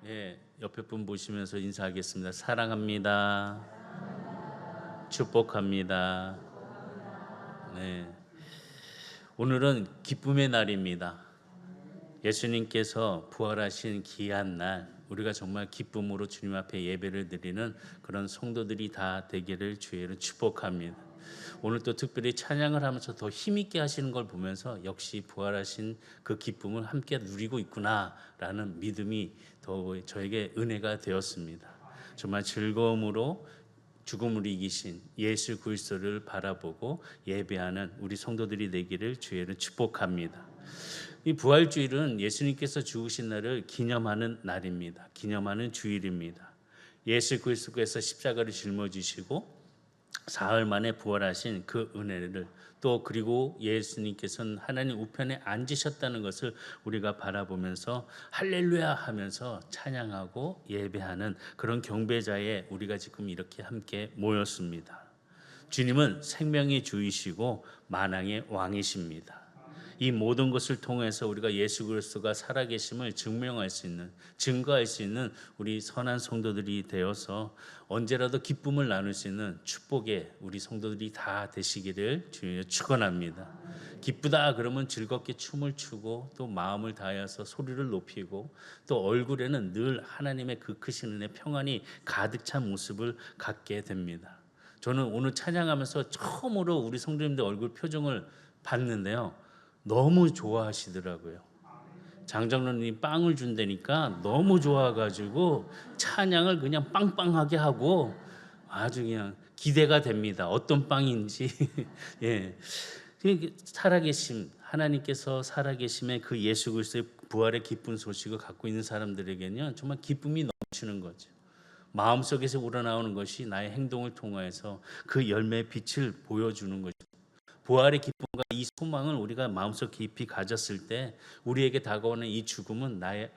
예, 옆에 분 보시면서 인사하겠습니다. 사랑합니다. 축복합니다. 네. 오늘은 기쁨의 날입니다. 예수님께서 부활하신 귀한 날, 우리가 정말 기쁨으로 주님 앞에 예배를 드리는 그런 성도들이 다 되기를 주의로 축복합니다. 오늘 또 특별히 찬양을 하면서 더 힘있게 하시는 걸 보면서 역시 부활하신 그 기쁨을 함께 누리고 있구나라는 믿음이 더 저에게 은혜가 되었습니다. 정말 즐거움으로 죽음을 이기신 예수 그리스도를 바라보고 예배하는 우리 성도들이 되기를 주의로 축복합니다. 이 부활주일은 예수님께서 죽으신 날을 기념하는 날입니다. 기념하는 주일입니다. 예수 그리스도께서 십자가를 짊어지시고 사흘 만에 부활하신 그 은혜를 또 그리고 예수님께서는 하나님 우편에 앉으셨다는 것을 우리가 바라보면서 할렐루야 하면서 찬양하고 예배하는 그런 경배자에 우리가 지금 이렇게 함께 모였습니다. 주님은 생명의 주이시고 만왕의 왕이십니다. 이 모든 것을 통해서 우리가 예수 그리스도가 살아계심을 증명할 수 있는, 증거할 수 있는 우리 선한 성도들이 되어서 언제라도 기쁨을 나눌 수 있는 축복의 우리 성도들이 다 되시기를 주여 축원합니다. 기쁘다 그러면 즐겁게 춤을 추고 또 마음을 다해서 소리를 높이고 또 얼굴에는 늘 하나님의 그 크신 은혜 평안이 가득 찬 모습을 갖게 됩니다. 저는 오늘 찬양하면서 처음으로 우리 성도님들 얼굴 표정을 봤는데요. 너무 좋아하시더라고요. 장장로님 빵을 준다니까 너무 좋아가지고 찬양을 그냥 빵빵하게 하고 아주 그냥 기대가 됩니다. 어떤 빵인지. 예. 살아계심, 하나님께서 살아계심의 그 예수 그리스도의 부활의 기쁜 소식을 갖고 있는 사람들에게는 정말 기쁨이 넘치는 거죠. 마음속에서 우러나오는 것이 나의 행동을 통하여서 그 열매의 빛을 보여주는 것입니다. 부활의 기쁨과 이 소망을 우리가 마음속 깊이 가졌을 때 우리에게 다가오는 이 죽음은 나의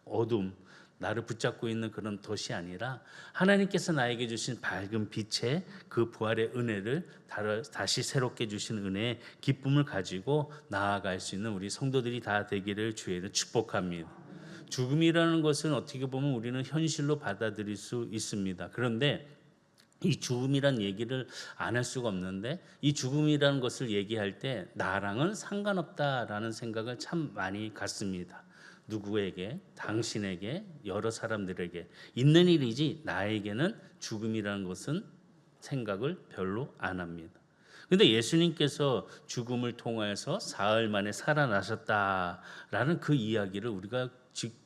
어둠, 나를 붙잡고 있는 그런 덫이 아니라 하나님께서 나에게 주신 밝은 빛의 그 부활의 은혜를 다시 새롭게 주신 은혜의 기쁨을 가지고 나아갈 수 있는 우리 성도들이 다 되기를 주의로 축복합니다. 죽음이라는 것은 어떻게 보면 우리는 현실로 받아들일 수 있습니다. 그런데 이 죽음이란 얘기를 안 할 수가 없는데 이 죽음이라는 것을 얘기할 때 나랑은 상관없다라는 생각을 참 많이 갖습니다. 누구에게, 당신에게, 여러 사람들에게 있는 일이지 나에게는 죽음이라는 것은 생각을 별로 안 합니다. 근데 예수님께서 죽음을 통하여서 사흘 만에 살아나셨다라는 그 이야기를 우리가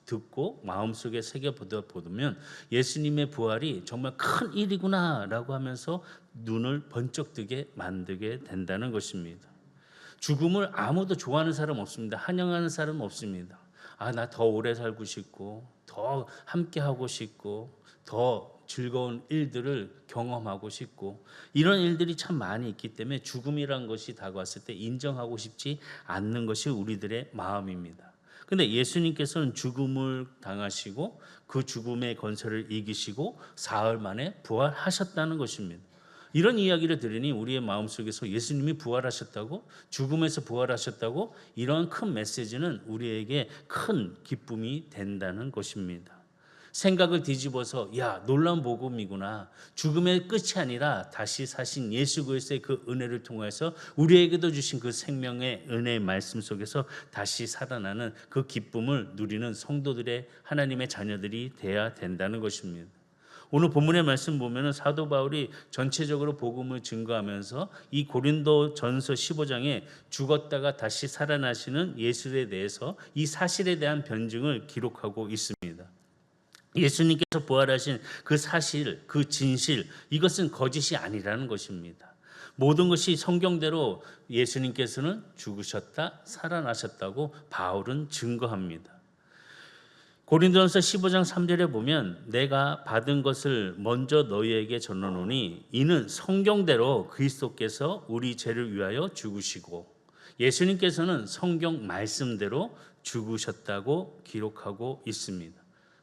듣고 마음속에 새겨보다 보면 예수님의 부활이 정말 큰 일이구나라고 하면서 눈을 번쩍 뜨게 만들게 된다는 것입니다. 죽음을 아무도 좋아하는 사람 없습니다. 환영하는 사람 없습니다. 나 더 오래 살고 싶고 더 함께 하고 싶고 더 즐거운 일들을 경험하고 싶고 이런 일들이 참 많이 있기 때문에 죽음이란 것이 다가왔을 때 인정하고 싶지 않는 것이 우리들의 마음입니다. 근데 예수님께서는 죽음을 당하시고 그 죽음의 권세를 이기시고 사흘 만에 부활하셨다는 것입니다. 이런 이야기를 들으니 우리의 마음속에서 예수님이 부활하셨다고, 죽음에서 부활하셨다고, 이런 큰 메시지는 우리에게 큰 기쁨이 된다는 것입니다. 생각을 뒤집어서 놀라운 복음이구나. 죽음의 끝이 아니라 다시 사신 예수 그리스도의 그 은혜를 통해서 우리에게도 주신 그 생명의 은혜의 말씀 속에서 다시 살아나는 그 기쁨을 누리는 성도들의 하나님의 자녀들이 돼야 된다는 것입니다. 오늘 본문의 말씀 보면은 사도 바울이 전체적으로 복음을 증거하면서 이 고린도 전서 15장에 죽었다가 다시 살아나시는 예수에 대해서 이 사실에 대한 변증을 기록하고 있습니다. 예수님께서 부활하신 그 사실, 그 진실, 이것은 거짓이 아니라는 것입니다. 모든 것이 성경대로 예수님께서는 죽으셨다, 살아나셨다고 바울은 증거합니다. 고린도전서 15장 3절에 보면 내가 받은 것을 먼저 너희에게 전하노니 이는 성경대로 그리스도께서 우리 죄를 위하여 죽으시고 예수님께서는 성경 말씀대로 죽으셨다고 기록하고 있습니다.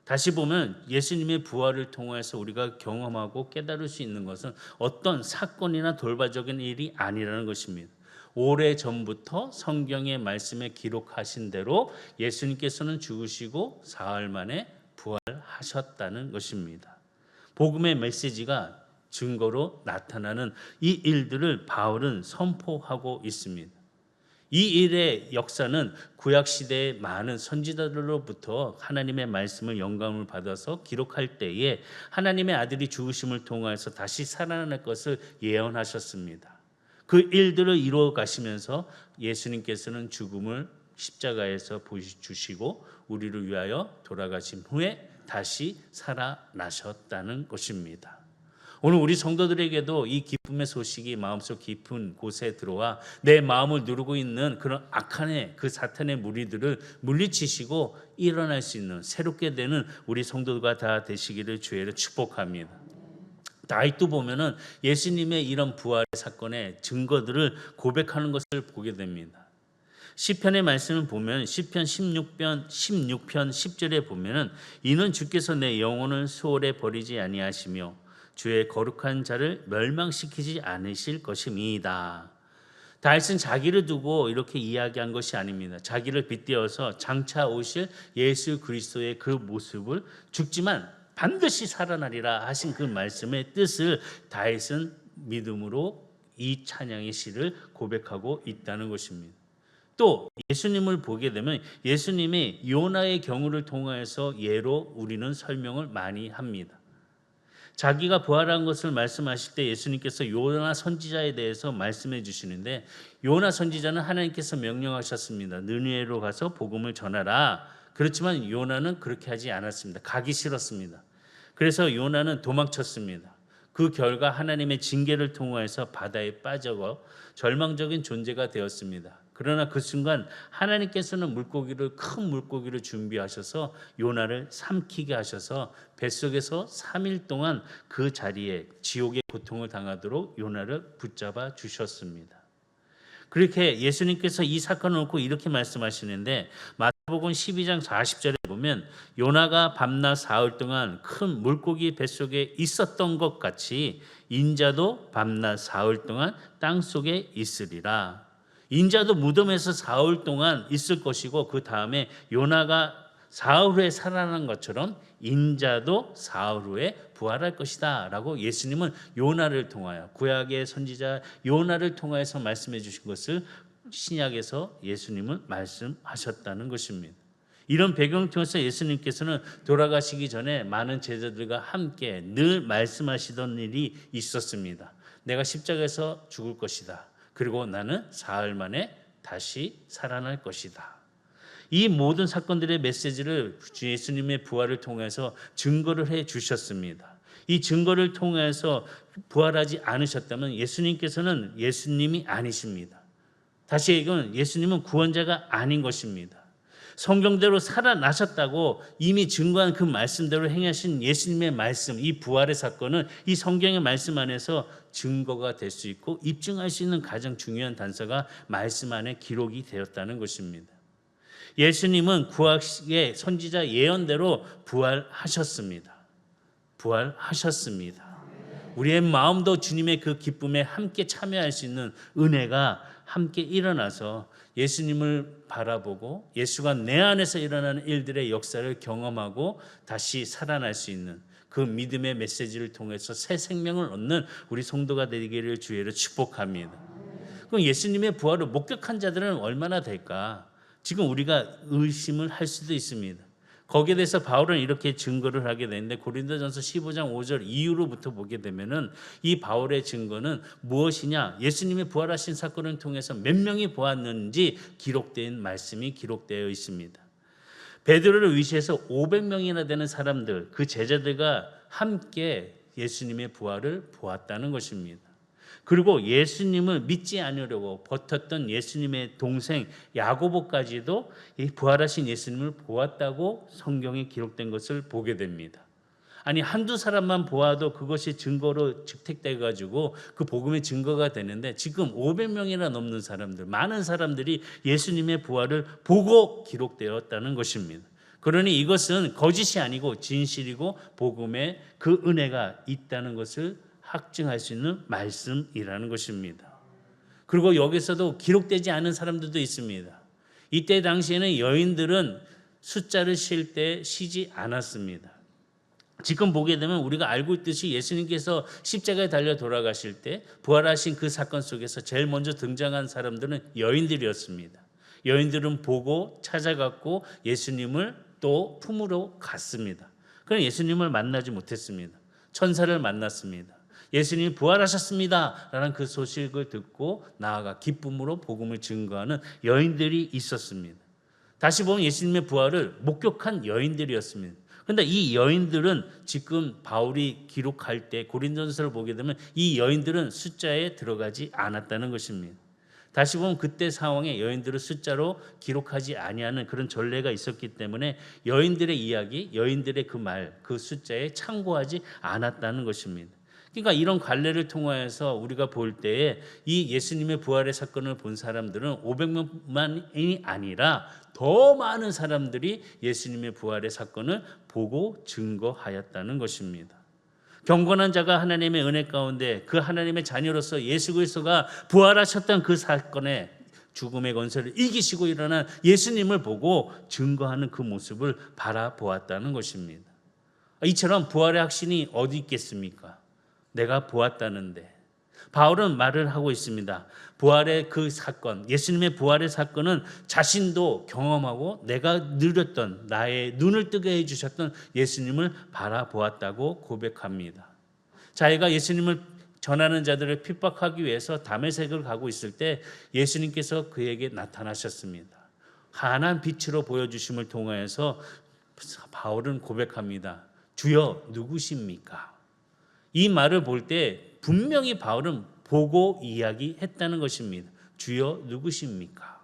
다시 보면 예수님의 부활을 통해서 우리가 경험하고 깨달을 수 있는 것은 어떤 사건이나 돌발적인 일이 아니라는 것입니다. 오래전부터 성경의 말씀에 기록하신 대로 예수님께서는 죽으시고 사흘 만에 부활하셨다는 것입니다. 복음의 메시지가 증거로 나타나는 이 일들을 바울은 선포하고 있습니다. 이 일의 역사는 구약시대의 많은 선지자들로부터 하나님의 말씀을 영감을 받아서 기록할 때에 하나님의 아들이 죽으심을 통하여서 다시 살아날 것을 예언하셨습니다. 그 일들을 이루어 가시면서 예수님께서는 죽음을 십자가에서 보여주시고 우리를 위하여 돌아가신 후에 다시 살아나셨다는 것입니다. 오늘 우리 성도들에게도 이 기쁨의 소식이 마음속 깊은 곳에 들어와 내 마음을 누르고 있는 그런 악한 그 사탄의 무리들을 물리치시고 일어날 수 있는 새롭게 되는 우리 성도가 다 되시기를 주의로 축복합니다. 다윗도 보면은 예수님의 이런 부활의 사건의 증거들을 고백하는 것을 보게 됩니다. 시편의 말씀을 보면 시편 16편 10절에 보면은 이는 주께서 내 영혼을 수월에 버리지 아니하시며 주의 거룩한 자를 멸망시키지 않으실 것임이다. 다윗은 자기를 두고 이렇게 이야기한 것이 아닙니다. 자기를 빗대어서 장차 오실 예수 그리스도의 그 모습을 죽지만 반드시 살아나리라 하신 그 말씀의 뜻을 다윗은 믿음으로 이 찬양의 시를 고백하고 있다는 것입니다. 또 예수님을 보게 되면 예수님이 요나의 경우를 통하여서 예로 우리는 설명을 많이 합니다. 자기가 부활한 것을 말씀하실 때 예수님께서 요나 선지자에 대해서 말씀해 주시는데 요나 선지자는 하나님께서 명령하셨습니다. 느느웨로 가서 복음을 전하라. 그렇지만 요나는 그렇게 하지 않았습니다. 가기 싫었습니다. 그래서 요나는 도망쳤습니다. 그 결과 하나님의 징계를 통하여서 바다에 빠져서 절망적인 존재가 되었습니다. 그러나 그 순간 하나님께서는 큰 물고기를 준비하셔서 요나를 삼키게 하셔서 뱃속에서 3일 동안 그 자리에 지옥의 고통을 당하도록 요나를 붙잡아 주셨습니다. 그렇게 예수님께서 이 사건을 놓고 이렇게 말씀하시는데 마태복음 12장 40절에 보면 요나가 밤낮 사흘 동안 큰 물고기 뱃속에 있었던 것 같이 인자도 밤낮 사흘 동안 땅속에 있으리라. 인자도 무덤에서 사흘 동안 있을 것이고 그 다음에 요나가 사흘 후에 살아난 것처럼 인자도 사흘 후에 부활할 것이다 라고 예수님은 요나를 통하여 구약의 선지자 요나를 통하여서 말씀해 주신 것을 신약에서 예수님은 말씀하셨다는 것입니다. 이런 배경을 통해서 예수님께서는 돌아가시기 전에 많은 제자들과 함께 늘 말씀하시던 일이 있었습니다. 내가 십자가에서 죽을 것이다. 그리고 나는 사흘 만에 다시 살아날 것이다. 이 모든 사건들의 메시지를 예수님의 부활을 통해서 증거를 해 주셨습니다. 이 증거를 통해서 부활하지 않으셨다면 예수님께서는 예수님이 아니십니다. 다시 얘기하면 예수님은 구원자가 아닌 것입니다. 성경대로 살아나셨다고 이미 증거한 그 말씀대로 행하신 예수님의 말씀, 이 부활의 사건은 이 성경의 말씀 안에서 증거가 될 수 있고 입증할 수 있는 가장 중요한 단서가 말씀 안에 기록이 되었다는 것입니다. 예수님은 구약의 선지자 예언대로 부활하셨습니다. 부활하셨습니다. 우리의 마음도 주님의 그 기쁨에 함께 참여할 수 있는 은혜가 함께 일어나서 예수님을 바라보고 예수가 내 안에서 일어나는 일들의 역사를 경험하고 다시 살아날 수 있는 그 믿음의 메시지를 통해서 새 생명을 얻는 우리 성도가 되기를 주의로 축복합니다. 그럼 예수님의 부활을 목격한 자들은 얼마나 될까? 지금 우리가 의심을 할 수도 있습니다. 거기에 대해서 바울은 이렇게 증거를 하게 되는데 고린도전서 15장 5절 이후로부터 보게 되면은 이 바울의 증거는 무엇이냐? 예수님의 부활하신 사건을 통해서 몇 명이 보았는지 기록된 말씀이 기록되어 있습니다. 베드로를 의시해서 500명이나 되는 사람들, 그 제자들과 함께 예수님의 부활을 보았다는 것입니다. 그리고 예수님을 믿지 않으려고 버텼던 예수님의 동생 야고보까지도 이 부활하신 예수님을 보았다고 성경에 기록된 것을 보게 됩니다. 아니 한두 사람만 보아도 그것이 증거로 집택돼 가지고 그 복음의 증거가 되는데 지금 500명이나 넘는 사람들, 많은 사람들이 예수님의 부활을 보고 기록되었다는 것입니다. 그러니 이것은 거짓이 아니고 진실이고 복음의 그 은혜가 있다는 것을 확증할 수 있는 말씀이라는 것입니다. 그리고 여기서도 기록되지 않은 사람들도 있습니다. 이때 당시에는 여인들은 숫자를 셀 때 쉬지 않았습니다. 지금 보게 되면 우리가 알고 있듯이 예수님께서 십자가에 달려 돌아가실 때 부활하신 그 사건 속에서 제일 먼저 등장한 사람들은 여인들이었습니다. 여인들은 보고 찾아갔고 예수님을 또 품으러 갔습니다. 그러나 예수님을 만나지 못했습니다. 천사를 만났습니다. 예수님이 부활하셨습니다 라는 그 소식을 듣고 나아가 기쁨으로 복음을 증거하는 여인들이 있었습니다. 다시 보면 예수님의 부활을 목격한 여인들이었습니다. 그런데 이 여인들은 지금 바울이 기록할 때 고린도전서를 보게 되면 이 여인들은 숫자에 들어가지 않았다는 것입니다. 다시 보면 그때 상황에 여인들을 숫자로 기록하지 아니하는 그런 전례가 있었기 때문에 여인들의 이야기, 여인들의 그 말, 그 숫자에 참고하지 않았다는 것입니다. 그러니까 이런 관례를 통하여서 우리가 볼 때에 이 예수님의 부활의 사건을 본 사람들은 500명만이 아니라 더 많은 사람들이 예수님의 부활의 사건을 보고 증거하였다는 것입니다. 경건한 자가 하나님의 은혜 가운데 그 하나님의 자녀로서 예수 그리스도가 부활하셨던 그 사건에 죽음의 권세를 이기시고 일어난 예수님을 보고 증거하는 그 모습을 바라보았다는 것입니다. 이처럼 부활의 확신이 어디 있겠습니까? 내가 보았다는데. 바울은 말을 하고 있습니다. 부활의 그 사건, 예수님의 부활의 사건은 자신도 경험하고 내가 누렸던 나의 눈을 뜨게 해주셨던 예수님을 바라보았다고 고백합니다. 자기가 예수님을 전하는 자들을 핍박하기 위해서 다메섹을 가고 있을 때 예수님께서 그에게 나타나셨습니다. 환한 빛으로 보여주심을 통하여서 바울은 고백합니다. 주여 누구십니까? 이 말을 볼 때 분명히 바울은 보고 이야기했다는 것입니다. 주여 누구십니까?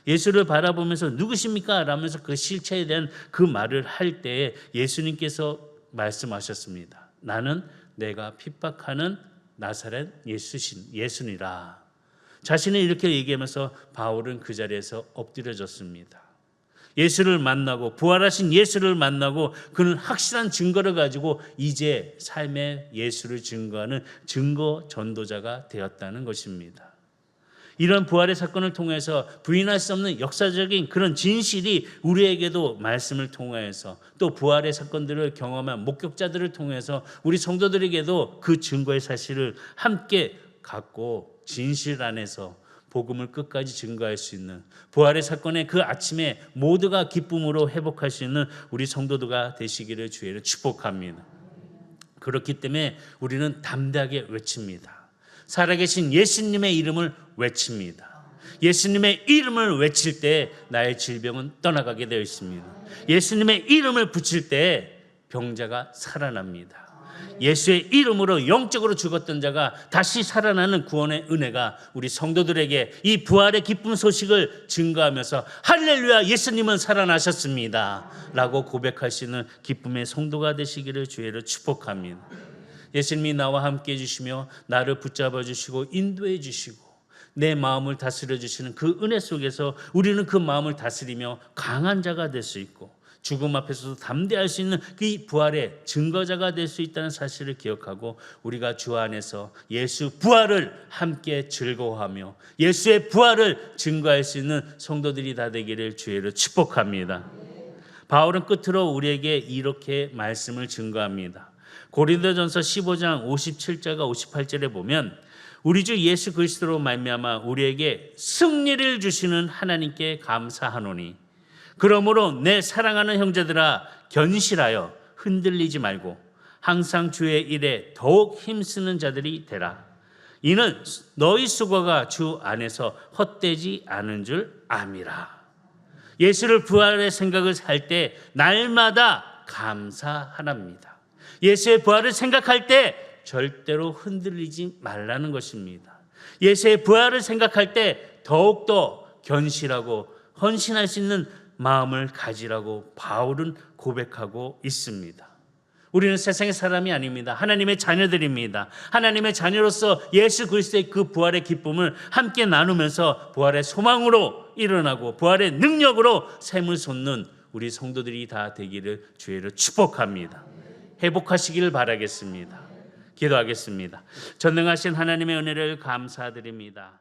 예수를 바라보면서 누구십니까? 라면서 그 실체에 대한 그 말을 할 때에 예수님께서 말씀하셨습니다. 나는 내가 핍박하는 나사렛 예수니라. 자신을 이렇게 얘기하면서 바울은 그 자리에서 엎드려졌습니다. 예수를 만나고 부활하신 예수를 만나고 그는 확실한 증거를 가지고 이제 삶의 예수를 증거하는 증거 전도자가 되었다는 것입니다. 이런 부활의 사건을 통해서 부인할 수 없는 역사적인 그런 진실이 우리에게도 말씀을 통하여서 또 부활의 사건들을 경험한 목격자들을 통해서 우리 성도들에게도 그 증거의 사실을 함께 갖고 진실 안에서 복음을 끝까지 증거할 수 있는 부활의 사건의 그 아침에 모두가 기쁨으로 회복할 수 있는 우리 성도들가 되시기를 주의를 축복합니다. 그렇기 때문에 우리는 담대하게 외칩니다. 살아계신 예수님의 이름을 외칩니다. 예수님의 이름을 외칠 때 나의 질병은 떠나가게 되어 있습니다. 예수님의 이름을 붙일 때 병자가 살아납니다. 예수의 이름으로 영적으로 죽었던 자가 다시 살아나는 구원의 은혜가 우리 성도들에게 이 부활의 기쁨 소식을 증거하면서 할렐루야 예수님은 살아나셨습니다 라고 고백할 수 있는 기쁨의 성도가 되시기를 주의로 축복합니다. 예수님이 나와 함께 해주시며 나를 붙잡아 주시고 인도해 주시고 내 마음을 다스려 주시는 그 은혜 속에서 우리는 그 마음을 다스리며 강한 자가 될 수 있고 죽음 앞에서도 담대할 수 있는 그 부활의 증거자가 될 수 있다는 사실을 기억하고 우리가 주 안에서 예수 부활을 함께 즐거워하며 예수의 부활을 증거할 수 있는 성도들이 다 되기를 주의로 축복합니다. 바울은 끝으로 우리에게 이렇게 말씀을 증거합니다. 고린도전서 15장 57절과 58절에 보면 우리 주 예수 그리스도로 말미암아 우리에게 승리를 주시는 하나님께 감사하노니 그러므로 내 사랑하는 형제들아 견실하여 흔들리지 말고 항상 주의 일에 더욱 힘쓰는 자들이 되라. 이는 너희 수고가 주 안에서 헛되지 않은 줄 암이라. 예수를 부활의 생각을 할 때 날마다 감사하랍니다. 예수의 부활을 생각할 때 절대로 흔들리지 말라는 것입니다. 예수의 부활을 생각할 때 더욱더 견실하고 헌신할 수 있는 마음을 가지라고 바울은 고백하고 있습니다. 우리는 세상의 사람이 아닙니다. 하나님의 자녀들입니다. 하나님의 자녀로서 예수 그리스도의 그 부활의 기쁨을 함께 나누면서 부활의 소망으로 일어나고 부활의 능력으로 샘을 솟는 우리 성도들이 다 되기를 주의로 축복합니다. 회복하시기를 바라겠습니다. 기도하겠습니다. 전능하신 하나님의 은혜를 감사드립니다.